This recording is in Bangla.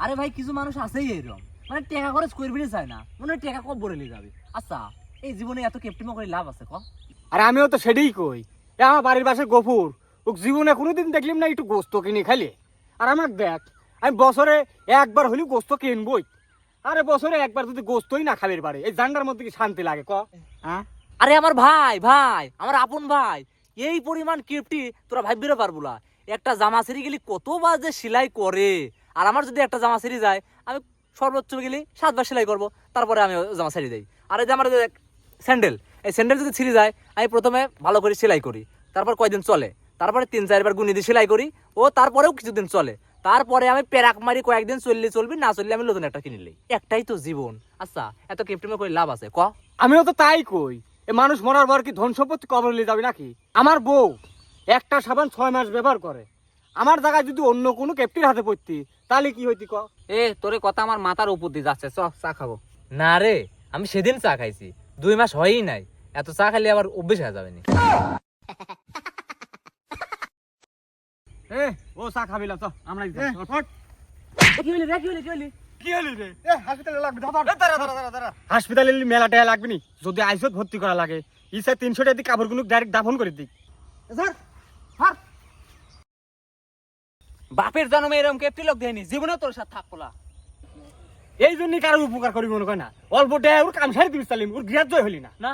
আরে ভাই কিছু মানুষ আছেই এরকম, মানে টাকা খরচ করবি চায় না, মনে হয় টাকা কম বলে যাবে। আচ্ছা এই জীবনে এত কেপটিমো করে লাভ আছে ক? আর আমিও তো সেটাই কই, আমার বাড়ির পাশে গফুর, ও জীবনে কোনোদিন দেখলাম না একটু গোস্ত কিনে খালি। আর আমার দেখ, আমি বছরে একবার হলেও গোস্ত কিনবই। আরে বছরে একবার যদি গোস্তই না খাবের পারে, এই জান্ডার মধ্যে কি শান্তি লাগে ক? হ্যাঁ, আরে আমার ভাই ভাই আমার আপন ভাই, এই পরিমাণ কিপটি তোরা ভাববিরও পারবো না। একটা জামা ছিঁড়ে গেলি কতবার যে সেলাই করে, আর আমার যদি একটা জামা ছিঁড়ে যায় আমি সর্বোচ্চ গেলি 7 বার সেলাই করবো, তারপরে আমি জামা ছেড়ে দিই। আর এই যে আমার স্যান্ডেল, এই স্যান্ডেল যদি ছিঁড়ে যায় আমি প্রথমে ভালো করে সেলাই করি, তারপর কয়দিন চলে, তারপরে 3-4 বার গুনি দিয়ে সেলাই করি, ও তারপরেও কিছুদিন চলে, তারপরে আমি পেরাক মারি কয়েকদিন চললে চলবি, না চললে আমি নতুন একটা কিনে নিই। একটাই তো জীবন। আচ্ছা এত কিপটিমো করে লাভ আছে ক? আমিও তো তাই কই, এ মানুষ মরার পর কি ধন সম্পত্তি কবর নিয়ে যাবে নাকি? আমার বউ একটা সাবান 6 মাস ব্যবহার করে, আমার জায়গায় যদি অন্য কোনো কেপটির হাতে পড়তি তাহলে কি হইতি ক? এ তোরে কথা আমার মাথার উপর দিয়ে যাচ্ছে, চ চা খাবো। না রে, আমি সেদিন চা খাইছি, 2 মাস হয়ই নাই, এত চা খাইলে আবার অভ্যেস হয়ে যাবে না। এ ও চা খাবি না, তো আমরা কি হলি রে, কি হলি, কি হলি? কি হলি রে? হাসপাতালে লাগবে, দাঁড়া। হাসপাতালে মেলা টাকা লাগবে নি, যদি আইসত ভর্তি করা লাগে ইসা 300 টাকা দিয়ে কাপড়গুলো ডাইরেক্ট দাফন করে দিই। বাপের জন্মে এরকম কেপটি লোক দেয়নি, জীবনে তোর সাথে থাকবো না। এই জন্যই কারো উপকার করি মনে হয় না, অল্প টাকা ওর কাম সারি দিবি চালিম, ওর গ্রাহ্য হলি না। না